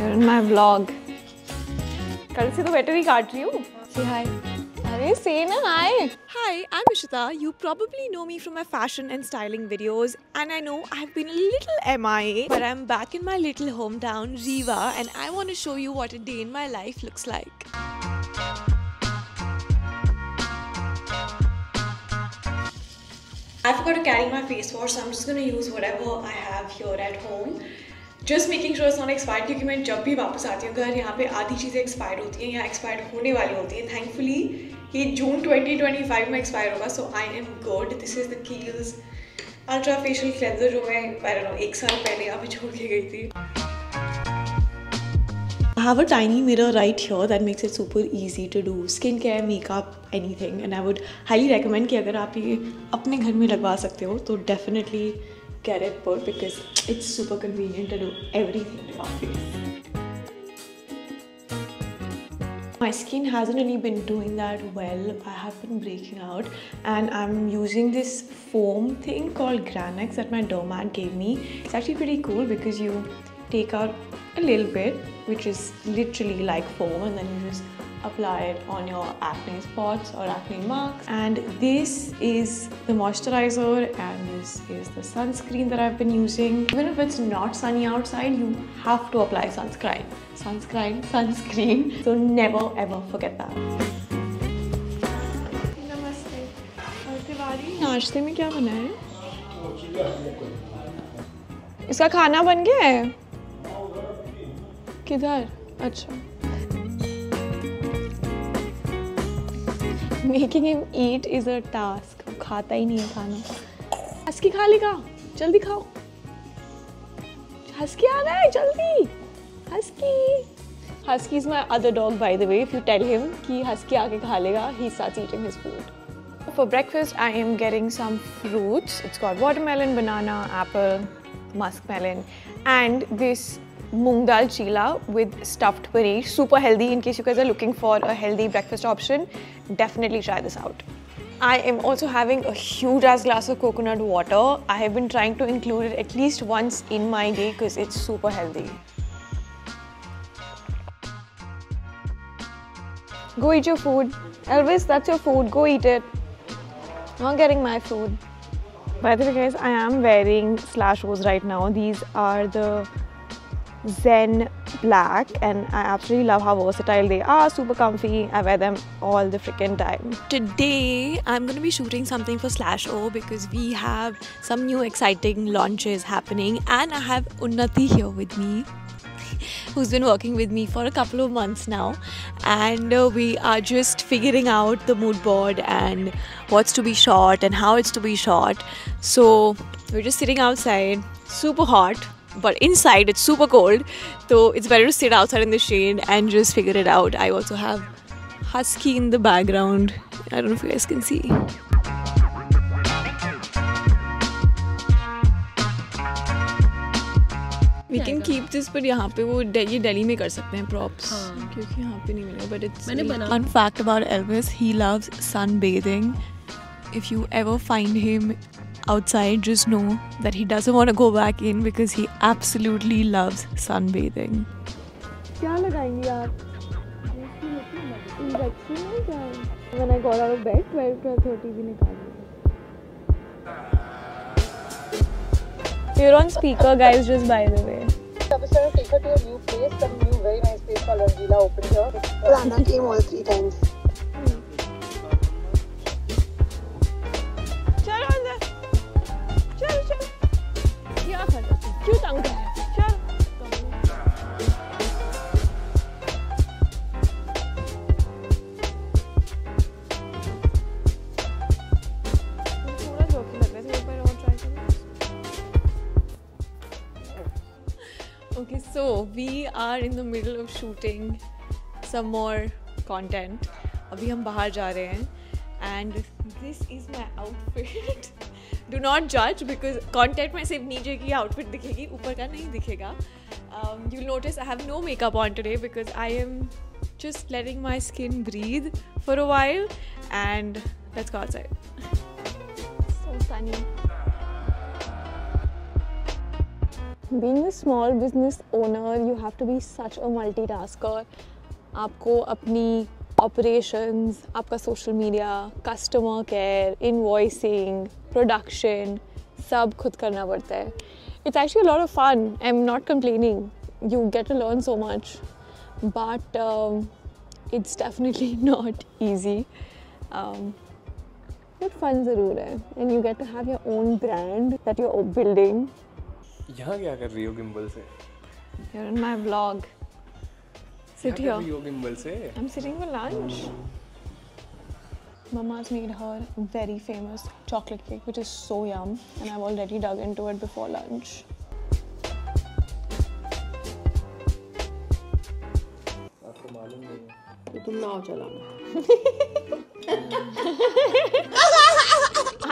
You're in my vlog. कल से तो बैटरी काट रही हूँ. Say hi. अरे say ना hi. Hi, I'm Ishita. You probably know me from my fashion and styling videos, and I know I've been a little MIA, but I'm back in my little hometown, Riva, and I want to show you what a day in my life looks like. I forgot to carry my face wash, so I'm just going to use whatever I have here at home. Just making sure it's not expired, क्योंकि मैं जब भी वापस आती हूँ घर यहाँ पे आधी चीज़ें एक्सपायर होती हैं या एक्सपायर होने वाली होती हैं. थैंकफुली ये जून 2025 में एक्सपायर होगा, so I am good. This is the Kiehl's ultra facial cleanser जो मैं एक साल पहले यहाँ पे छोड़ के गई थी. I have a tiny mirror right here that makes it super easy to do skincare, makeup, anything, and I would highly recommend कि अगर आप ये अपने घर में लगवा सकते हो तो definitely get it put because it's super convenient to do everything to our face. My skin hasn't really been doing that well. I have been breaking out and I'm using this foam thing called Granex that my dermat gave me. It's actually pretty cool because you take out a little bit, which is literally like foam, and then you just apply it on your acne spots or acne marks. And this is the moisturizer and this is the sunscreen that I've been using. Even if it's not sunny outside, you have to apply sunscreen. Sunscreen. So never ever forget that. Namaste. Tiwari, नाश्ते में क्या बना है? इसका खाना बन गया है? किधर? अच्छा. Making him eat is a task. खाता ही नहीं है खाना. हस्की खा लेगा. जल्दी खाओ. हस्की आ रहा है, जल्दी. Husky. Husky is my other dog, by the way. If you tell him कि Husky आके खा लेगा, he starts eating his food. For breakfast, I am getting some fruits. It's got watermelon, banana, apple, muskmelon, and this moong dal chila with stuffed paneer. Super healthy. In case you guys are looking for a healthy breakfast option, definitely try this out. I am also having a huge ass glass of coconut water. I have been trying to include it at least once in my day because it's super healthy. Go eat your food. Elvis, that's your food. Go eat it. Not getting my food. By the way guys, I am wearing Slashos right now. These are the Zen Black and I absolutely love how versatile they are. Super comfy. I wear them all the freaking time. Today I'm going to be shooting something for Slasho because we have some new exciting launches happening, and I have Unnati here with me, who's been working with me for a couple of months now, and we are just figuring out the mood board and what's to be shot and how it's to be shot. So we're just sitting outside, super hot, but inside it's super cold, so it's better to sit outside in the shade and just figure it out. I also have Husky in the background. I don't know if you guys can see. We can keep this, but यहाँ पे वो ये दिल्ली में कर सकते हैं props, क्योंकि यहाँ पे नहीं मिलेगा. But it's fun fact about Elvis, he loves sunbathing. If you ever find him outside, just know that he doesn't want to go back in because he absolutely loves sunbathing. क्या लगाएंगी आप? When I got out of bed, 12:30 भी निकाल दिया. You're on speaker, guys, just by the way. I was trying to take her to a new place, some new very nice place called Rangila opened here. Lana came all 3 times. चलो अंदर. चलो. क्या कर रहे हो? क्यों तंग कर रहे हो? चलो. पूरा जोकी लग रहा है. एक बार और ट्राई करो. Okay, so we are in the middle of shooting some more content. अभी हम बाहर जा रहे हैं and this is my outfit. Do not judge because content में सिर्फ नीचे की outfit दिखेगी, ऊपर का नहीं दिखेगा. You'll notice I have no makeup on today because I am just letting my skin breathe for a while, and let's go outside. So sunny. Being a small business owner, you have to be such a multitasker. आपको अपनी operations, आपका social media, customer care, invoicing, production, सब खुद करना पड़ता है. It's actually a lot of fun. I'm not complaining. You get to learn so much, but it's definitely not easy. But fun ज़रूर है, and you get to have your own brand that you're building. यहाँ क्या कर रही हो gimbal से? You're in my vlog. Sit क्या कर here. रही हो गिम्बल से? I'm sitting for lunch. Mama's made her very famous chocolate cake, which is so yum, and I've already dug into it before lunch. आपको मालूम नहीं है? तो तुम नाव चलाना.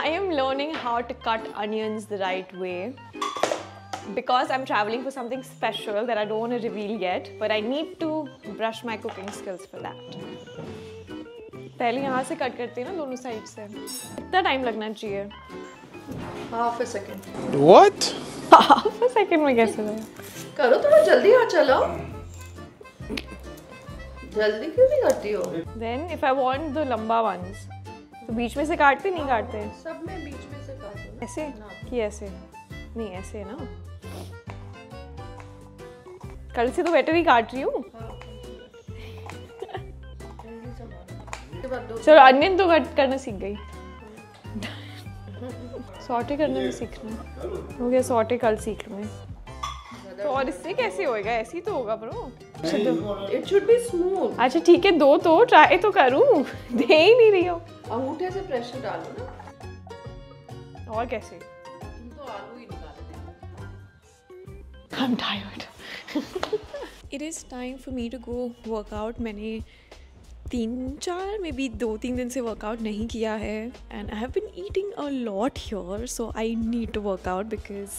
I am learning how to cut onions the right way because I'm traveling for something special that I don't want to reveal yet, but I need to brush my cooking skills for that. पहले यहाँ से cut करते हैं ना दोनों side से. कितना time लगना चाहिए? Half a second. What? Half a second में कैसे होगा? करो थोड़ा जल्दी, हाथ चलाओ. जल्दी क्यों नहीं करती हो? Then if I want the लंबा ones, तो बीच में से काटते नहीं काटते? सब में बीच में से काटो. ऐसे कि ऐसे? नहीं ऐसे ना. कल से तो बेटर ही काट रही हूँ. चलो अनियन तो कट करना सीख गई. सॉटे करना भी सीखना हो गया. सॉटे कल सीख लूँगी. तो और इससे कैसे होएगा? ऐसे ही तो होगा bro. It should be smooth. अच्छा ठीक है, दो तो ट्राई तो करूँ. दे ही नहीं रही हो. अंगूठे से प्रेशर डालो ना. और कैसे? तुम तो आलू ही निकालते हो. I'm tired. It is time for me to go work out. मैंने 3-4 मे बी 2-3 दिन से वर्कआउट नहीं किया है and I have been eating a lot here, so I need to work out because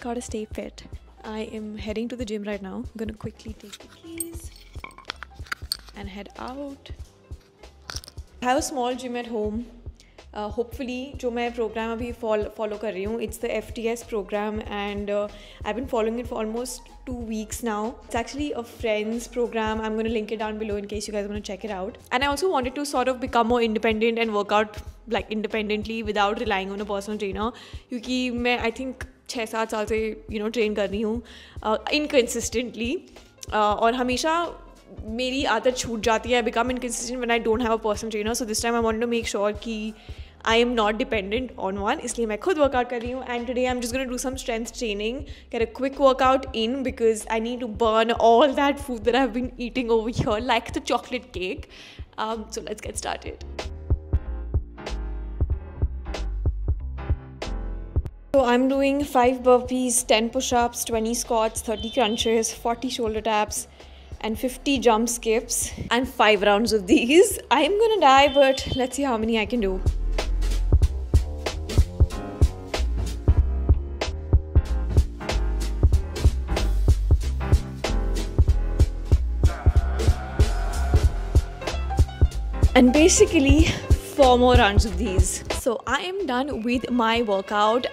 gotta stay fit. I am heading to the gym right now. I'm gonna quickly take the keys and head out. I have a small gym at home. Hopefully जो मैं program अभी follow कर रही हूँ, it's the FTS program and I've been following it for almost 2 weeks now. It's actually a friend's program. I'm going to link it down below in case you guys want to check it out. And I also wanted to sort of become more independent and work out like independently without relying on a personal trainer. क्योंकि मैं I think 6-7 साल से train कर रही हूँ inconsistently और हमेशा मेरी आदत छूट जाती है. I become inconsistent when I don't have a personal trainer. So this time I wanted to make sure कि I am not dependent on one. इसलिए मैं खुद workout कर रही हूँ. And today I'm just going to do some strength training. Get a quick workout in because I need to burn all that food that I've been eating over here like the chocolate cake. So let's get started. So I'm doing 5 burpees, 10 push-ups, 20 squats, 30 crunches, 40 shoulder taps and 50 jump skips and 5 rounds of these. I'm gonna die, but let's see how many I can do. And basically 4 more rounds of these. So I am done with my workout.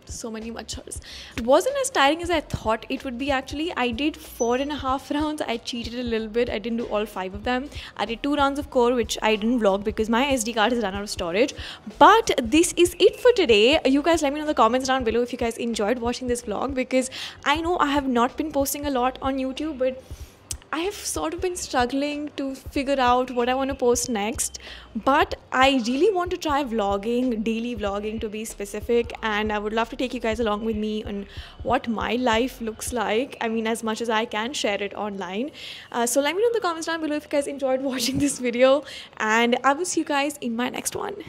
So many machars. It wasn't as tiring as I thought it would be actually. I did 4.5 rounds. I cheated a little bit. I didn't do all 5 of them. I did 2 rounds of core, which I didn't vlog because my SD card has run out of storage. But this is it for today. You guys let me know in the comments down below if you guys enjoyed watching this vlog, because I know I have not been posting a lot on YouTube, but I have sort of been struggling to figure out what I want to post next, but I really want to try vlogging, daily vlogging to be specific, and I would love to take you guys along with me on what my life looks like. I mean, as much as I can share it online. So let me know in the comments down below if you guys enjoyed watching this video, and I will see you guys in my next one.